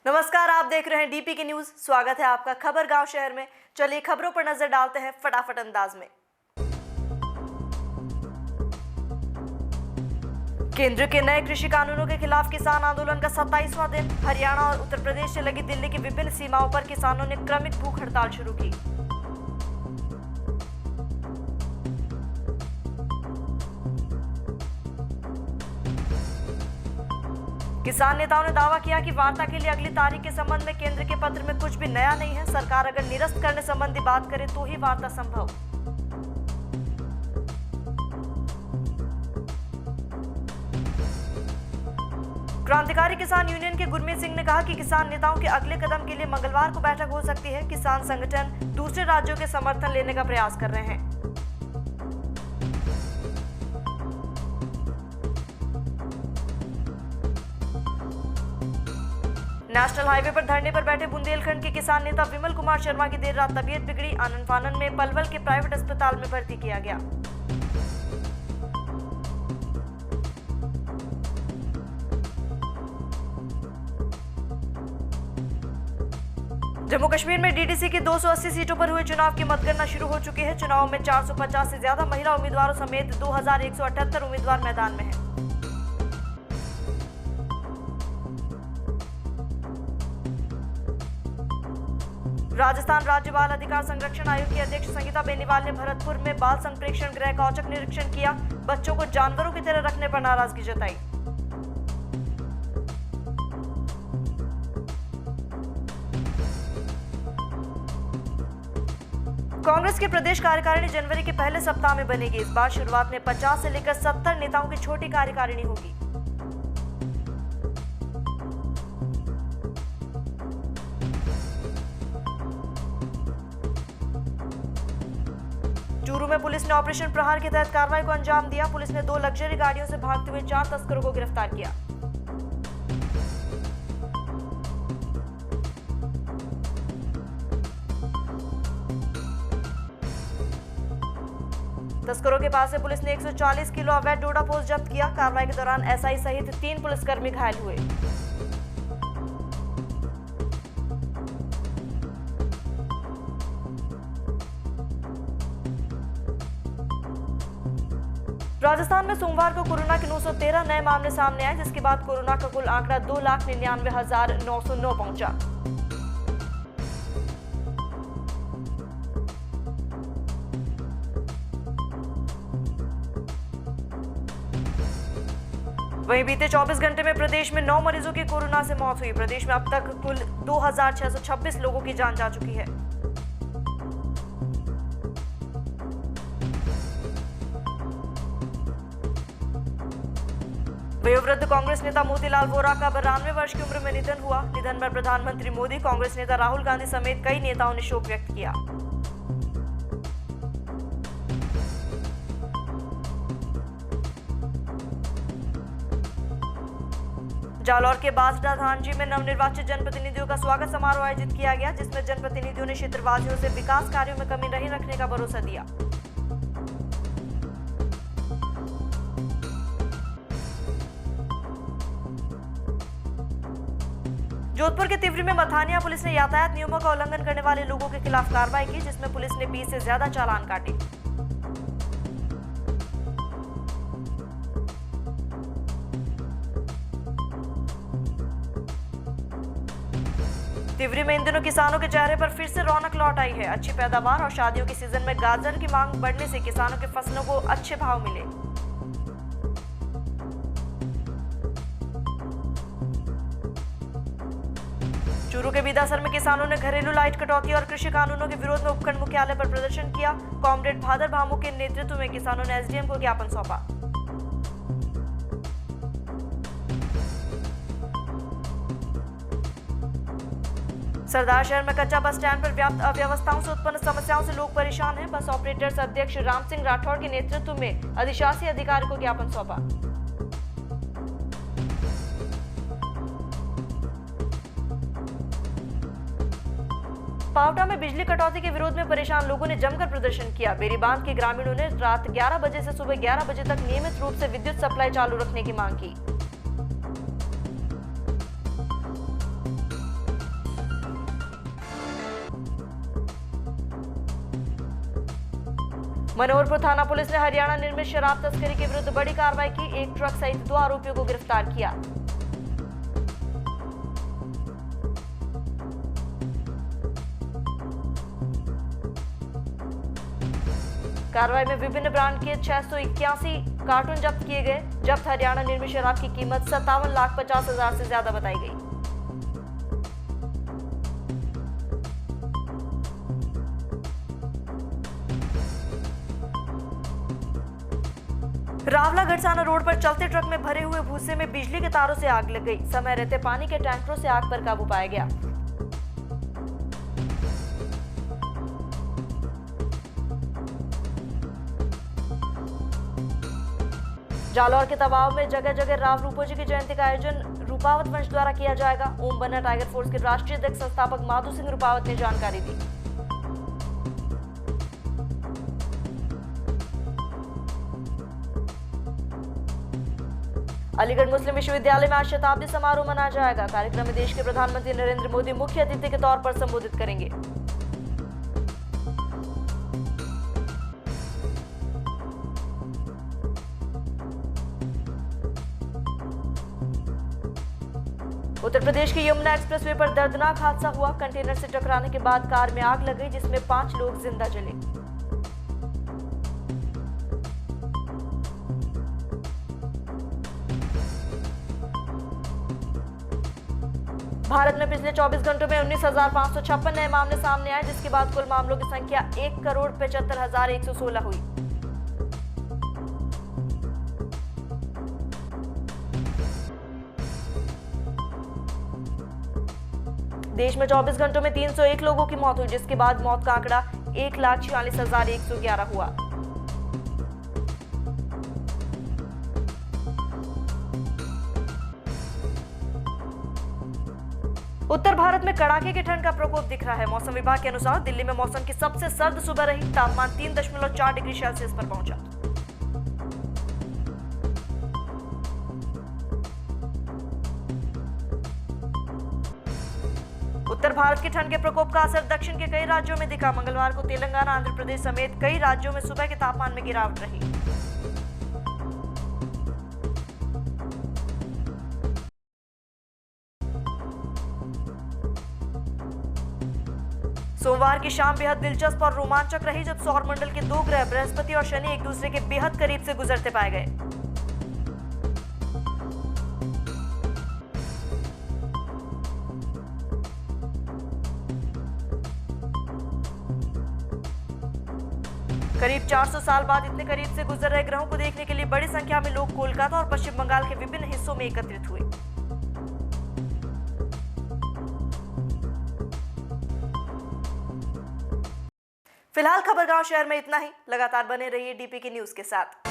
नमस्कार, आप देख रहे हैं डीपी की न्यूज। स्वागत है आपका खबर गांव शहर में। चलिए खबरों पर नजर डालते हैं फटाफट अंदाज में। केंद्र के नए कृषि कानूनों के खिलाफ किसान आंदोलन का 27वां दिन। हरियाणा और उत्तर प्रदेश से लगी दिल्ली की विभिन्न सीमाओं पर किसानों ने क्रमिक भूख हड़ताल शुरू की। किसान नेताओं ने दावा किया कि वार्ता के लिए अगली तारीख के संबंध में केंद्र के पत्र में कुछ भी नया नहीं है। सरकार अगर निरस्त करने संबंधी बात करे तो ही वार्ता संभव। क्रांतिकारी किसान यूनियन के गुरमीत सिंह ने कहा कि किसान नेताओं के अगले कदम के लिए मंगलवार को बैठक हो सकती है। किसान संगठन दूसरे राज्यों के समर्थन लेने का प्रयास कर रहे हैं। नेशनल हाईवे पर धरने पर बैठे बुंदेलखंड के किसान नेता विमल कुमार शर्मा की देर रात तबीयत बिगड़ी। आनन फानन में पलवल के प्राइवेट अस्पताल में भर्ती किया गया। जम्मू कश्मीर में डीडीसी की 280 सीटों पर हुए चुनाव की मतगणना शुरू हो चुकी है। चुनाव में 450 से ज्यादा महिला उम्मीदवारों समेत 2178 उम्मीदवार मैदान में हैं। राजस्थान राज्य बाल अधिकार संरक्षण आयोग की अध्यक्ष संगीता बेनीवाल ने भरतपुर में बाल संप्रेक्षण गृह का औचक निरीक्षण किया। बच्चों को जानवरों की तरह रखने पर नाराजगी जताई। कांग्रेस की प्रदेश कार्यकारिणी जनवरी के पहले सप्ताह में बनेगी। इस बार शुरुआत में 50 से लेकर 70 नेताओं की छोटी कार्यकारिणी होगी। चूरू में पुलिस ने ऑपरेशन प्रहार के तहत कार्रवाई को अंजाम दिया। पुलिस ने 2 लग्जरी गाड़ियों से भागते हुए 4 तस्करों को गिरफ्तार किया। तस्करों के पास से पुलिस ने 140 किलो अवैध डोडा पोस्त जब्त किया। कार्रवाई के दौरान एसआई सहित 3 पुलिसकर्मी घायल हुए। राजस्थान में सोमवार को कोरोना के 913 नए मामले सामने आए, जिसके बाद कोरोना का कुल आंकड़ा 2,99,909 पहुंचा। वहीं बीते 24 घंटे में प्रदेश में 9 मरीजों की कोरोना से मौत हुई। प्रदेश में अब तक कुल 2,626 लोगों की जान जा चुकी है। वयोवृद्ध कांग्रेस नेता मोतीलाल वोरा का 92 वर्ष की उम्र में निधन हुआ। निधन पर प्रधानमंत्री मोदी, कांग्रेस नेता राहुल गांधी समेत कई नेताओं ने शोक व्यक्त किया। जालौर के बाजडा धानजी में नवनिर्वाचित जनप्रतिनिधियों का स्वागत समारोह आयोजित किया गया, जिसमें जनप्रतिनिधियों ने क्षेत्रवासियों से विकास कार्यों में कमी नहीं रखने का भरोसा दिया। जोधपुर के तिवरी में मथानिया पुलिस ने यातायात नियमों का उल्लंघन करने वाले लोगों के खिलाफ कार्रवाई की, जिसमें पुलिस ने 20 से ज्यादा चालान काटे। तिवरी में इन दिनों किसानों के चेहरे पर फिर से रौनक लौट आई है। अच्छी पैदावार और शादियों के सीजन में गाजर की मांग बढ़ने से किसानों के फसलों को अच्छे भाव मिले। चूरू के बीदासर में किसानों ने घरेलू लाइट कटौती और कृषि कानूनों के विरोध में उपखंड मुख्यालय पर प्रदर्शन किया। कॉमरेड भादर भामू के नेतृत्व में किसानों ने एसडीएम को ज्ञापन सौंपा। सरदार शहर में कच्चा बस स्टैंड पर व्याप्त अव्यवस्थाओं से उत्पन्न समस्याओं से लोग परेशान हैं। बस ऑपरेटर्स अध्यक्ष राम सिंह राठौड़ के नेतृत्व में अधिशासी अधिकारी को ज्ञापन सौंपा। पावटा में बिजली कटौती के विरोध में परेशान लोगों ने जमकर प्रदर्शन किया। बेरीबांध के ग्रामीणों ने रात 11 बजे से सुबह 11 बजे तक नियमित रूप से विद्युत सप्लाई चालू रखने की मांग की। मनोहरपुर थाना पुलिस ने हरियाणा निर्मित शराब तस्करी के विरुद्ध बड़ी कार्रवाई की। एक ट्रक सहित 2 आरोपियों को गिरफ्तार किया। कार्रवाई में विभिन्न ब्रांड के 681 कार्टून जब्त किए गए। जब्त हरियाणा निर्मित शराब की कीमत 57,50,000 से ज्यादा बताई गई। रावला गढ़साना रोड पर चलते ट्रक में भरे हुए भूसे में बिजली के तारों से आग लग गई। समय रहते पानी के टैंकरों से आग पर काबू पाया गया। जालौर के तवाव में जगह जगह राव रूपो जी की जयंती का आयोजन रूपावत वंश द्वारा किया जाएगा। ओम बन्ना टाइगर फोर्स के राष्ट्रीय अध्यक्ष संस्थापक माधु सिंह रूपावत ने जानकारी दी। अलीगढ़ मुस्लिम विश्वविद्यालय में आज शताब्दी समारोह मनाया जाएगा। कार्यक्रम में देश के प्रधानमंत्री नरेंद्र मोदी मुख्य अतिथि के तौर पर संबोधित करेंगे। उत्तर प्रदेश के यमुना एक्सप्रेसवे पर दर्दनाक हादसा हुआ। कंटेनर से टकराने के बाद कार में आग लग गई, जिसमें 5 लोग जिंदा जले। भारत में पिछले 24 घंटों में 19,556 नए मामले सामने आए, जिसके बाद कुल मामलों की संख्या 1,75,116 हुई। देश में 24 घंटों में 301 लोगों की मौत हुई, जिसके बाद मौत का आंकड़ा 1,46,111 हुआ। उत्तर भारत में कड़ाके की ठंड का प्रकोप दिख रहा है। मौसम विभाग के अनुसार दिल्ली में मौसम की सबसे सर्द सुबह रही। तापमान 3.4 डिग्री सेल्सियस पर पहुंचा। उत्तर भारत की ठंड के प्रकोप का असर दक्षिण के कई राज्यों में दिखा। मंगलवार को तेलंगाना, आंध्र प्रदेश समेत कई राज्यों में सुबह के तापमान में गिरावट रही। सोमवार की शाम बेहद दिलचस्प और रोमांचक रही, जब सौरमंडल के 2 ग्रह बृहस्पति और शनि एक दूसरे के बेहद करीब से गुजरते पाए गए। करीब 400 साल बाद इतने करीब से गुजर रहे ग्रहों को देखने के लिए बड़ी संख्या में लोग कोलकाता और पश्चिम बंगाल के विभिन्न हिस्सों में एकत्रित हुए। फिलहाल खबरगांव शहर में इतना ही। लगातार बने रहिए डीपी की न्यूज के साथ।